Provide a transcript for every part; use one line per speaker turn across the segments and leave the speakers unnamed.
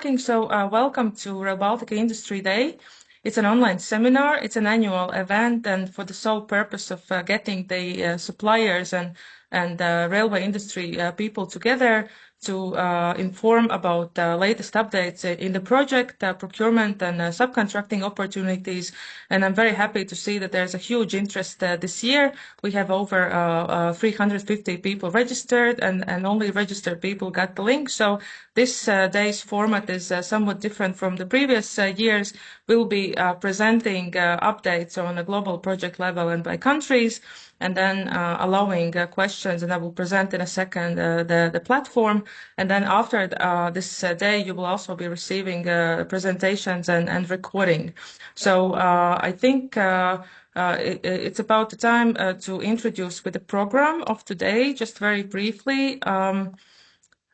working. So welcome to Rail Baltica Industry Day. It's an online seminar. It's an annual event, and for the sole purpose of getting the suppliers and railway industry people together to inform about latest updates in the project, procurement and subcontracting opportunities. And I'm very happy to see that there's a huge interest this year. We have over 350 people registered, and only registered people got the link. So this day's format is somewhat different from the previous years. We'll be presenting updates on a global project level and by countries, and then allowing questions, and I will present in a second the platform. And then after this day, you will also be receiving presentations and recording. So I think it's about the time to introduce with the program of today, just very briefly.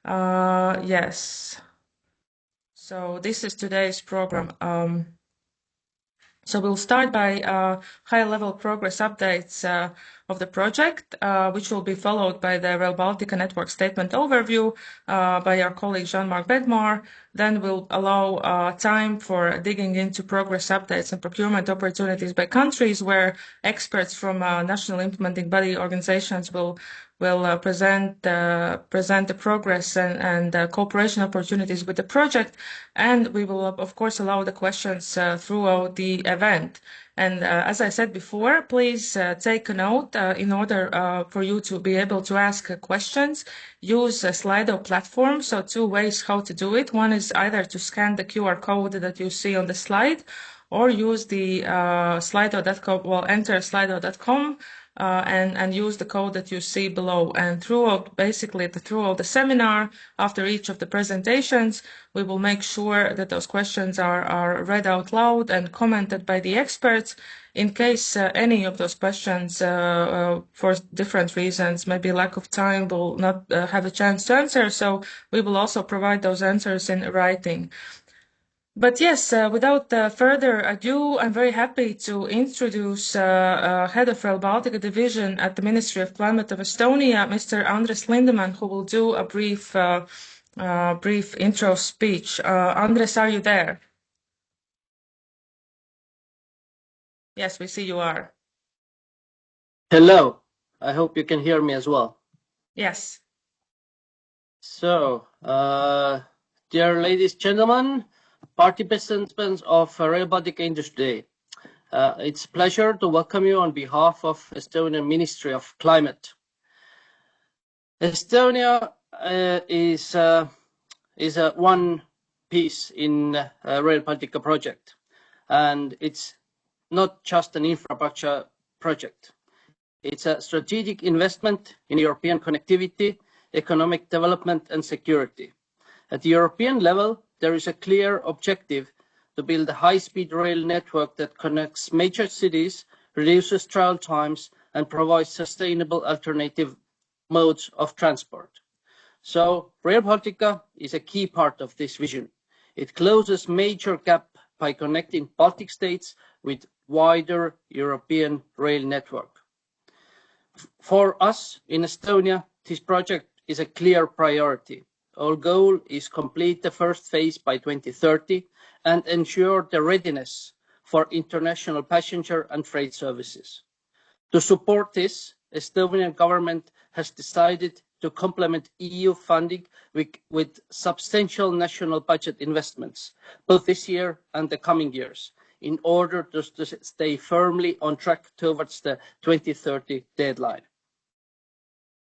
Yes. So this is today's program. So we'll start by high-level progress updates of the project, which will be followed by the Rail Baltica network statement overview by our colleague Jean-Marc Bedmar. Then we'll allow time for digging into progress updates and procurement opportunities by countries, where experts from national implementing body organizations will present the progress and cooperation opportunities with the project, and we will of course allow the questions throughout the event. And as I said before, please take a note in order for you to be able to ask questions. Use a Slido platform. So two ways how to do it. One is either to scan the QR code that you see on the slide, or use the slido.com, well, enter slido.com and use the code that you see below. And throughout the seminar, after each of the presentations, we will make sure that those questions are read out loud and commented by the experts. In case any of those questions, for different reasons, maybe lack of time, will not have a chance to answer, so we will also provide those answers in writing. But yes, without further ado, I'm very happy to introduce Head of Rail Baltica Division at the Ministry of Climate of Estonia, Mr. Andres Lindemann, who will do a brief intro speech. Andres, are you there? Yes, we see you are.
Hello. I hope you can hear me as well.
Yes.
So, dear ladies and gentlemen, participants of Rail Baltica Industry, it's a pleasure to welcome you on behalf of Estonian Ministry of Climate. Estonia is one piece in Rail Baltica project, and it's not just an infrastructure project. It's a strategic investment in European connectivity, economic development and security. At the European level, there is a clear objective to build a high-speed rail network that connects major cities, reduces travel times, and provides sustainable alternative modes of transport. So, Rail Baltica is a key part of this vision. It closes major gap by connecting Baltic states with wider European rail network. For us in Estonia, this project is a clear priority. Our goal is to complete the first phase by 2030 and ensure the readiness for international passenger and freight services. To support this, the Estonian government has decided to complement EU funding with substantial national budget investments, both this year and the coming years, in order to stay firmly on track towards the 2030 deadline.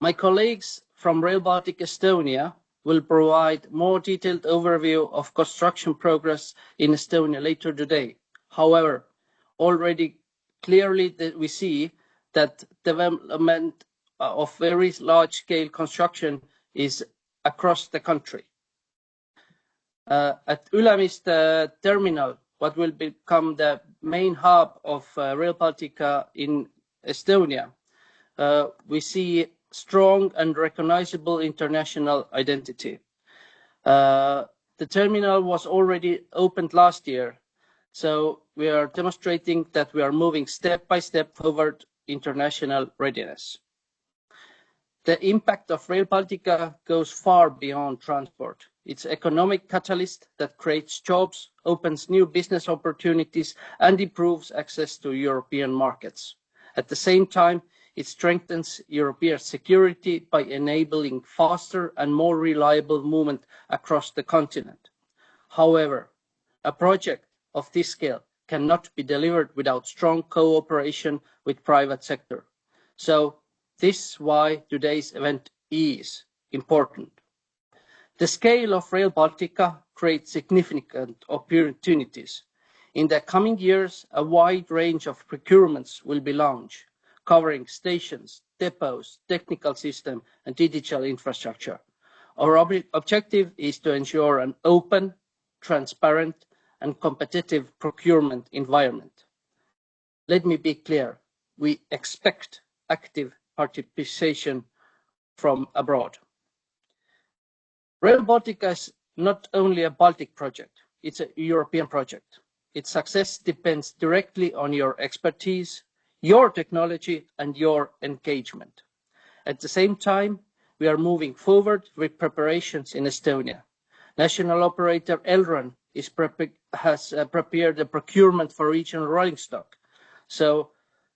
My colleagues from Rail Baltica Estonia will provide more detailed overview of construction progress in Estonia later today. However, already clearly we see that development of very large-scale construction is across the country. At Ülemiste terminal, what will become the main hub of Rail Baltica in Estonia, we see strong and recognizable international identity. The terminal was already opened last year, so we are demonstrating that we are moving step by step forward international readiness. The impact of Rail Baltica goes far beyond transport. It's an economic catalyst that creates jobs, opens new business opportunities, and improves access to European markets. At the same time, it strengthens European security by enabling faster and more reliable movement across the continent. However, a project of this scale cannot be delivered without strong cooperation with the private sector. So this is why today's event is important. The scale of Rail Baltica creates significant opportunities. In the coming years, a wide range of procurements will be launched, covering stations, depots, technical systems, and digital infrastructure. Our objective is to ensure an open, transparent, and competitive procurement environment. Let me be clear, we expect active participation from abroad. Rail Baltica is not only a Baltic project, it's a European project. Its success depends directly on your expertise, your technology, and your engagement. At the same time, we are moving forward with preparations in Estonia. National operator Elron has prepared a procurement for regional rolling stock. So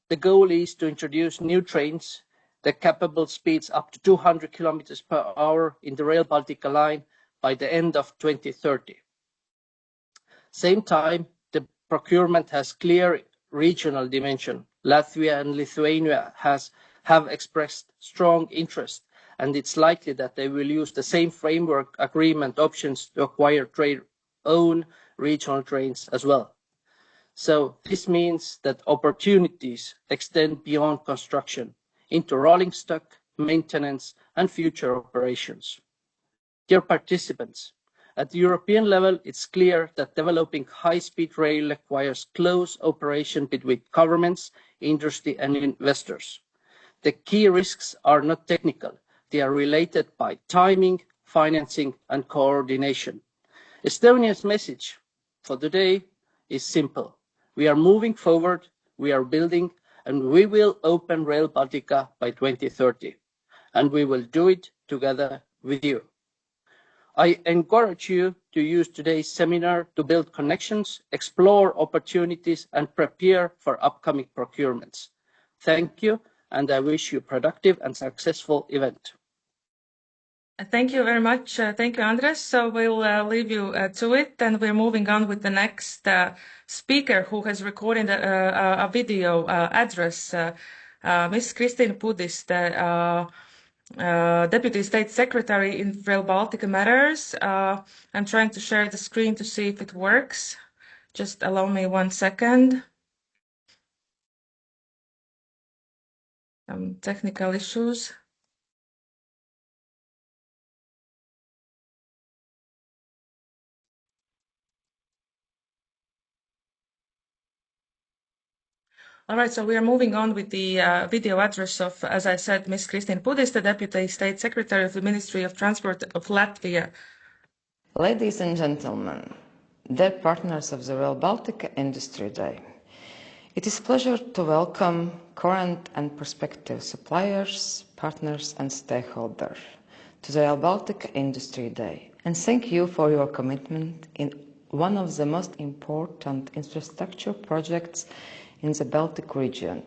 the goal is to introduce new trains the capable speeds up to 200 kilometers per hour in the Rail Baltica line by the end of 2030. Same time, the procurement has clear regional dimension. Latvia and Lithuania have expressed strong interest, and it's likely that they will use the same framework agreement options to acquire their own regional trains as well. So this means that opportunities extend beyond construction into rolling stock, maintenance, and future operations. Dear participants, at the European level, it's clear that developing high-speed rail requires close cooperation between governments, industry, and investors. The key risks are not technical. They are related by timing, financing, and coordination. Estonia's message for today is simple. We are moving forward, we are building, and we will open Rail Baltica by 2030. And we will do it together with you. I encourage you to use today's seminar to build connections, explore opportunities, and prepare for upcoming procurements. Thank you, and I wish you a productive and successful event.
Thank you very much. Thank you, Andres. So we'll leave you to it, and we're moving on with the next speaker who has recorded a video address, Ms. Kristīne Pudiste, Deputy State Secretary in Rail Baltica Matters. I'm trying to share the screen to see if it works. Just allow me 1 second. Some technical issues. All right, so we are moving on with the video address of, as I said, Ms. Kristīne Pudiste, Deputy State Secretary of the Ministry of Transport of Latvia.
Ladies and gentlemen, dear partners of the Rail Baltica Industry Day, it is a pleasure to welcome current and prospective suppliers, partners and stakeholders to the Rail Baltica Industry Day, and thank you for your commitment in one of the most important infrastructure projects in the Baltic region.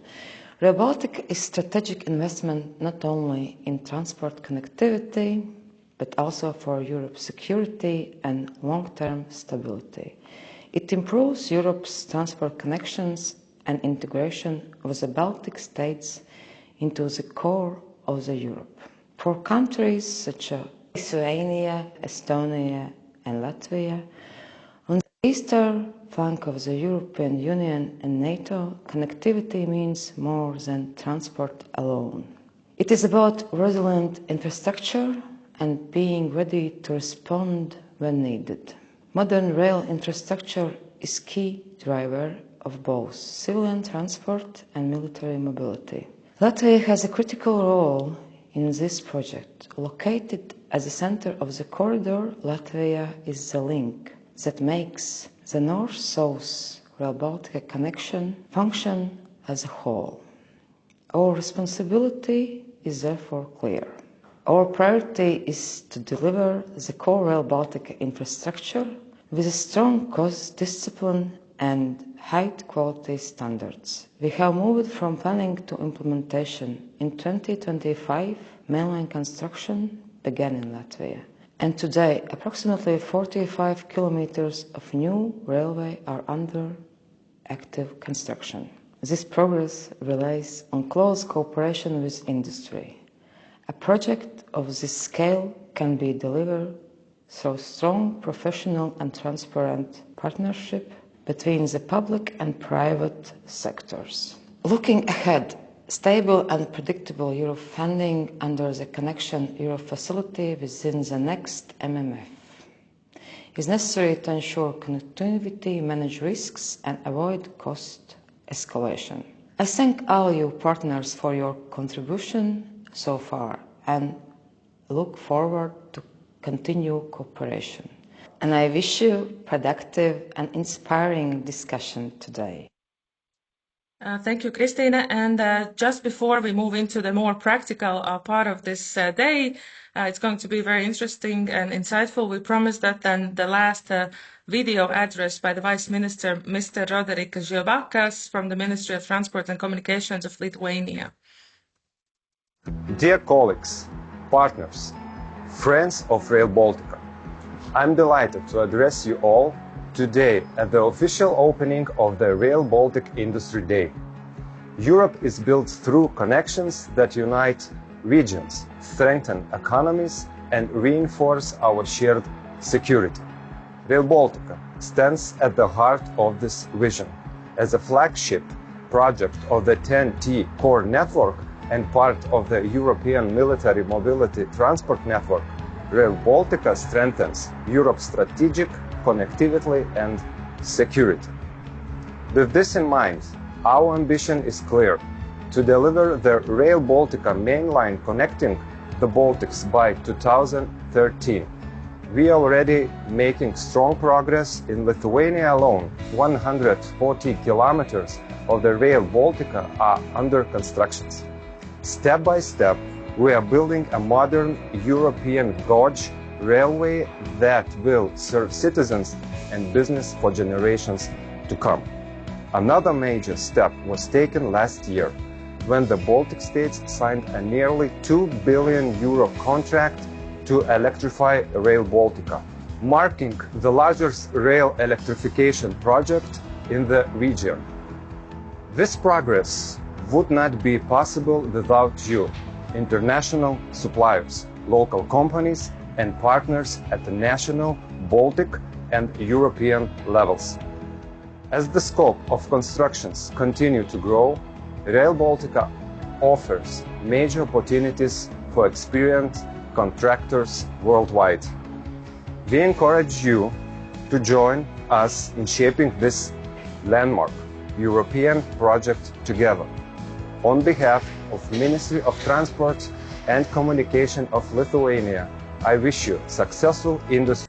Rail Baltica is strategic investment not only in transport connectivity, but also for Europe's security and long-term stability. It improves Europe's transport connections and integration of the Baltic states into the core of the Europe. For countries such as Lithuania, Estonia, and Latvia, on the eastern flank of the European Union and NATO, connectivity means more than transport alone. It is about resilient infrastructure and being ready to respond when needed. Modern rail infrastructure is key driver of both civilian transport and military mobility. Latvia has a critical role in this project. Located at the center of the corridor, Latvia is the link that makes the north-south Rail Baltica connection function as a whole. Our responsibility is therefore clear. Our priority is to deliver the core Rail Baltica infrastructure with a strong cost discipline and high quality standards. We have moved from planning to implementation. In 2025, mainline construction began in Latvia. And today, approximately 45 kilometers of new railway are under active construction. This progress relies on close cooperation with industry. A project of this scale can be delivered through strong, professional and transparent partnership between the public and private sectors. Looking ahead, stable and predictable Euro funding under the Connection Euro facility within the next MMF is necessary to ensure connectivity, manage risks and avoid cost escalation. I thank all you partners for your contribution so far and look forward to continued cooperation. And I wish you productive and inspiring discussion today.
Thank you, Kristiina. And just before we move into the more practical part of this day, it's going to be very interesting and insightful. We promised that then the last video address by the Vice Minister, Mr. Roderick Žiobakas from the Ministry of Transport and Communications of Lithuania.
Dear colleagues, partners, friends of Rail Baltica, I'm delighted to address you all today at the official opening of the Rail Baltic Industry Day. Europe is built through connections that unite regions, strengthen economies, and reinforce our shared security. Rail Baltica stands at the heart of this vision. As a flagship project of the TEN-T core network and part of the European military mobility transport network, Rail Baltica strengthens Europe's strategic connectivity and security. With this in mind, our ambition is clear: to deliver the Rail Baltica mainline connecting the Baltics by 2013. We are already making strong progress. In Lithuania alone. 140 kilometers of the Rail Baltica are under construction. Step by step, we are building a modern European gauge railway that will serve citizens and business for generations to come. Another major step was taken last year when the Baltic states signed a nearly €2 billion contract to electrify Rail Baltica, marking the largest rail electrification project in the region. This progress would not be possible without you, international suppliers, local companies, and partners at the national, Baltic, and European levels. As the scope of constructions continue to grow, Rail Baltica offers major opportunities for experienced contractors worldwide. We encourage you to join us in shaping this landmark European project together. On behalf of Ministry of Transport and Communication of Lithuania, I wish you successful industry.